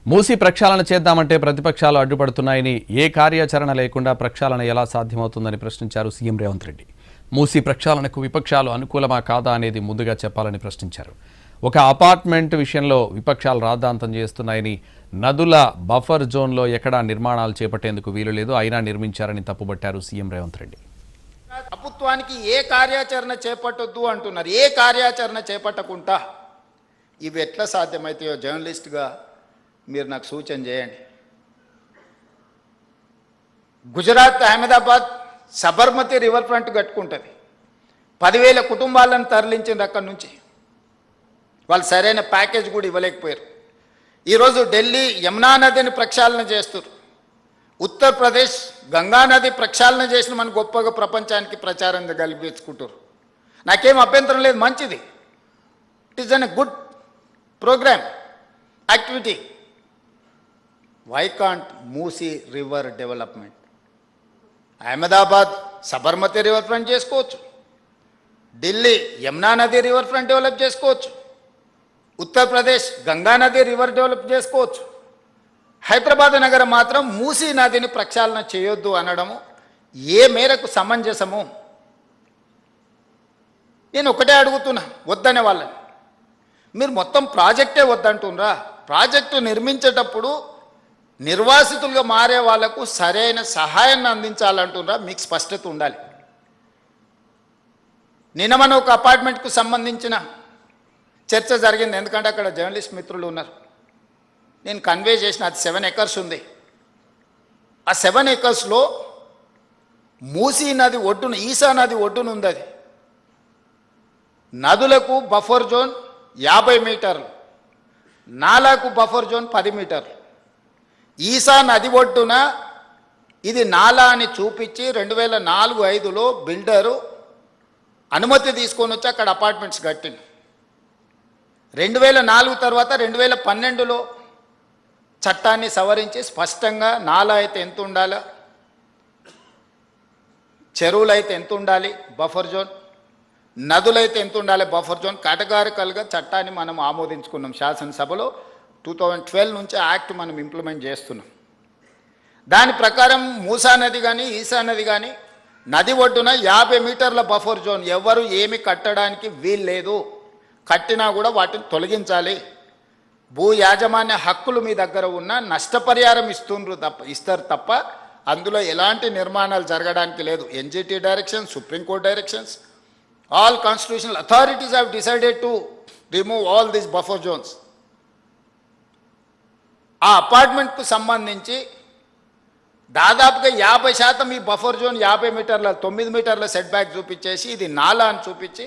మూసీ ప్రక్షాళన చేద్దామంటే ప్రతిపక్షాలు అడ్డుపడుతున్నాయని, ఏ కార్యాచరణ లేకుండా ప్రక్షాళన ఎలా సాధ్యమవుతుందని ప్రశ్నించారు సీఎం రేవంత్ రెడ్డి. మూసీ ప్రక్షాళనకు విపక్షాలు అనుకూలమా కాదా అనేది ముందుగా చెప్పాలని ప్రశ్నించారు. ఒక అపార్ట్మెంట్ విషయంలో విపక్షాలు రాద్ధాంతం చేస్తున్నాయని, నదుల బఫర్ జోన్లో ఎక్కడా నిర్మాణాలు చేపట్టేందుకు వీలు లేదు, అయినా నిర్మించారని తప్పుబట్టారు సీఎం రేవంత్ రెడ్డి. ప్రభుత్వానికి ఏ కార్యాచరణ చేపట్టొద్దు అంటున్నారు. ఏ కార్యాచరణ చేపట్టకుండా ఇవి ఎట్లా సాధ్యమవుతాయో జర్నలిస్ట్గా మీరు నాకు సూచన చేయండి. గుజరాత్ అహ్మదాబాద్ సబర్మతి రివర్ ఫ్రంట్ కట్టుకుంటుంది. 10,000 కుటుంబాలను తరలించింది అక్కడి నుంచి. వాళ్ళు సరైన ప్యాకేజ్ కూడా ఇవ్వలేకపోయారు. ఈరోజు ఢిల్లీ యమునా నదిని ప్రక్షాళన చేస్తారు. ఉత్తరప్రదేశ్ గంగా నది ప్రక్షాళన చేసిన మన గొప్పగా ప్రపంచానికి ప్రచారం కల్పించుకుంటారు. నాకేం అభ్యంతరం లేదు, మంచిది. It is an good program activity. Why can't Musi river development? Ahmedabad Sabarmati river front చేసుకోవచ్చు, ఢిల్లీ యమునా నది రివర్ ఫ్రంట్ డెవలప్ చేసుకోవచ్చు, ఉత్తరప్రదేశ్ గంగా నది రివర్ డెవలప్ చేసుకోవచ్చు. హైదరాబాద్ నగరం మాత్రం మూసీ నదిని ప్రక్షాళన చేయొద్దు అనడము ఏ మేరకు సమంజసము? నేను ఒకటే అడుగుతున్నా, వద్దనే వాళ్ళని. మీరు మొత్తం ప్రాజెక్టే వద్దంటున్నారా? ప్రాజెక్టు నిర్మించేటప్పుడు నిర్వాసితులుగా మారే వాళ్లకు సరైన సహాయాన్ని అందించాలంటున్నారా? మీకు స్పష్టత ఉండాలి. నిన్న మన ఒక అపార్ట్మెంట్కు సంబంధించిన చర్చ జరిగింది, ఎందుకంటే అక్కడ జర్నలిస్ట్ మిత్రులు ఉన్నారు. నేను కన్వే చేసిన అది 7 acres ఉంది. ఆ 7 acresలో మూసీ నది ఒడ్డున, ఈసా నది ఒడ్డున ఉంది. అది నదులకు బఫర్ జోన్ 50 మీటర్లు, నాలాకు బఫర్ జోన్ 10 మీటర్లు. ఈసా నది ఒడ్డున ఇది నాలా అని చూపించి 2004-05లో బిల్డరు అనుమతి తీసుకొని వచ్చి అక్కడ అపార్ట్మెంట్స్ కట్టింది. 2004 తర్వాత 2012లో చట్టాన్ని సవరించి స్పష్టంగా నాలా అయితే ఎంత ఉండాలి, చెరువులు అయితే ఎంత ఉండాలి బఫర్ జోన్, నదులైతే ఎంత ఉండాలి బఫర్ జోన్, కేటగారికల్గా చట్టాన్ని మనం ఆమోదించుకున్నాం శాసనసభలో. 2012 నుంచి యాక్ట్ మనం ఇంప్లిమెంట్ చేస్తున్నాం. దాని ప్రకారం మూసా నది కానీ ఈసా నది కానీ నది ఒడ్డున 50 మీటర్ల బఫర్ జోన్, ఎవరు ఏమి కట్టడానికి వీల్లేదు. కట్టినా కూడా వాటిని తొలగించాలి. భూ యాజమాన్య హక్కులు మీ దగ్గర ఉన్న నష్టపరిహారం ఇస్తారు తప్ప అందులో ఎలాంటి నిర్మాణాలు జరగడానికి లేదు. NGT directions, supreme court directions, all constitutional authorities have decided to remove all these buffer zones. ఆ అపార్ట్మెంట్కు సంబంధించి దాదాపుగా 50% ఈ బఫర్ జోన్ 50 మీటర్ల 9 మీటర్ల సెట్ బ్యాక్ చూపించేసి ఇది నాలా అని చూపించి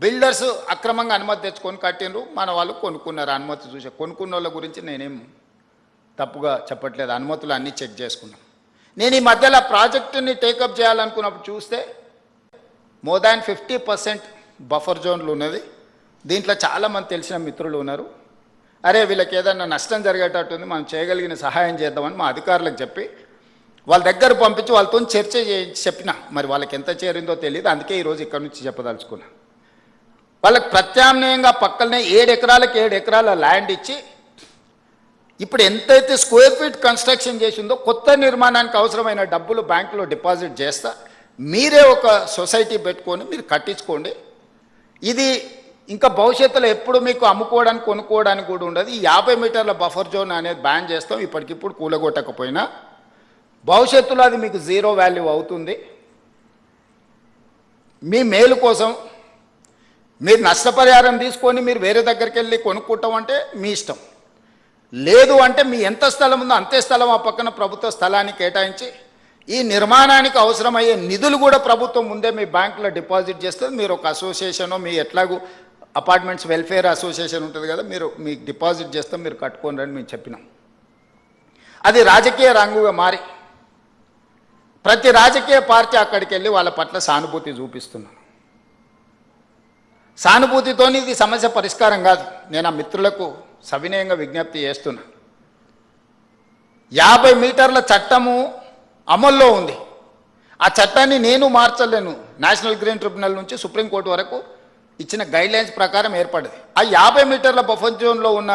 బిల్డర్స్ అక్రమంగా అనుమతి తెచ్చుకొని కట్టినరు. మన వాళ్ళు కొనుక్కున్నారు. అనుమతి చూసే కొనుక్కున్న వాళ్ళ గురించి నేనేం తప్పుగా చెప్పట్లేదు, అనుమతులు అన్నీ చెక్ చేసుకున్నాం. నేను ఈ మధ్యలో ప్రాజెక్టుని టేకప్ చేయాలనుకున్నప్పుడు చూస్తే మోర్ దాన్ 50% బఫర్ జోన్లు ఉన్నది. దీంట్లో చాలామంది తెలిసిన మిత్రులు ఉన్నారు. అరే వీళ్ళకి ఏదన్నా నష్టం జరిగేటట్టుంది, మనం చేయగలిగిన సహాయం చేద్దామని మా అధికారులకు చెప్పి వాళ్ళ దగ్గర పంపించి వాళ్ళతో చర్చ చెప్పిన. మరి వాళ్ళకి ఎంత చేరిందో తెలియదు, అందుకే ఈరోజు ఇక్కడ నుంచి చెప్పదలుచుకున్నా. వాళ్ళకి ప్రత్యామ్నాయంగా పక్కనే 7 ఎకరాలకు 7 ఎకరాల ల్యాండ్ ఇచ్చి ఇప్పుడు ఎంతైతే స్క్వేర్ ఫీట్ కన్స్ట్రక్షన్ చేసిందో కొత్త నిర్మాణానికి అవసరమైన డబ్బులు బ్యాంకులో డిపాజిట్ చేస్తా, మీరే ఒక సొసైటీ పెట్టుకొని మీరు కట్టించుకోండి. ఇది ఇంకా భవిష్యత్తులో ఎప్పుడు మీకు అమ్ముకోవడానికి కొనుక్కోవడానికి కూడా ఉండదు. ఈ 50 మీటర్ల బఫర్ జోన్ అనేది బ్యాన్ చేస్తాం. ఇప్పటికిప్పుడు కూలగొట్టకపోయినా భవిష్యత్తులో అది మీకు 0 వాల్యూ అవుతుంది. మీ మేలు కోసం మీరు నష్టపరిహారం తీసుకొని మీరు వేరే దగ్గరికి వెళ్ళి కొనుక్కుంటామంటే మీ ఇష్టం. లేదు అంటే మీ ఎంత స్థలం ఉందో అంతే స్థలం ఆ పక్కన ప్రభుత్వ స్థలాన్ని కేటాయించి ఈ నిర్మాణానికి అవసరమయ్యే నిధులు కూడా ప్రభుత్వం ముందే మీ బ్యాంకులో డిపాజిట్ చేస్తుంది. మీరు ఒక అసోసియేషన్, మీ ఎట్లాగూ అపార్ట్మెంట్స్ వెల్ఫేర్ అసోసియేషన్ ఉంటుంది కదా, మీరు మీకు డిపాజిట్ చేస్తాం, మీరు కట్టుకోండి అని మేము చెప్పినాం. అది రాజకీయ రంగుగా మారి ప్రతి రాజకీయ పార్టీ అక్కడికి వెళ్ళి వాళ్ళ పట్ల సానుభూతి చూపిస్తున్నాం. సానుభూతితో ఇది సమస్య పరిష్కారం కాదు. నేను ఆ మిత్రులకు సవినయంగా విజ్ఞప్తి చేస్తున్నా. 50 మీటర్ల చట్టము అమల్లో ఉంది. ఆ చట్టాన్ని నేను మార్చలేను. నేషనల్ గ్రీన్ ట్రిబ్యునల్ నుంచి సుప్రీంకోర్టు వరకు ఇచ్చిన గైడ్లైన్స్ ప్రకారం ఏర్పడింది. ఆ 50 మీటర్ల బఫర్ జోన్లో ఉన్న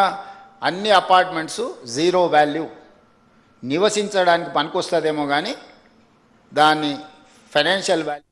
అన్ని అపార్ట్మెంట్స్ జీరో వాల్యూ, నివసించడానికి పనికొస్తుందేమో కానీ దాన్ని ఫైనాన్షియల్ వాల్యూ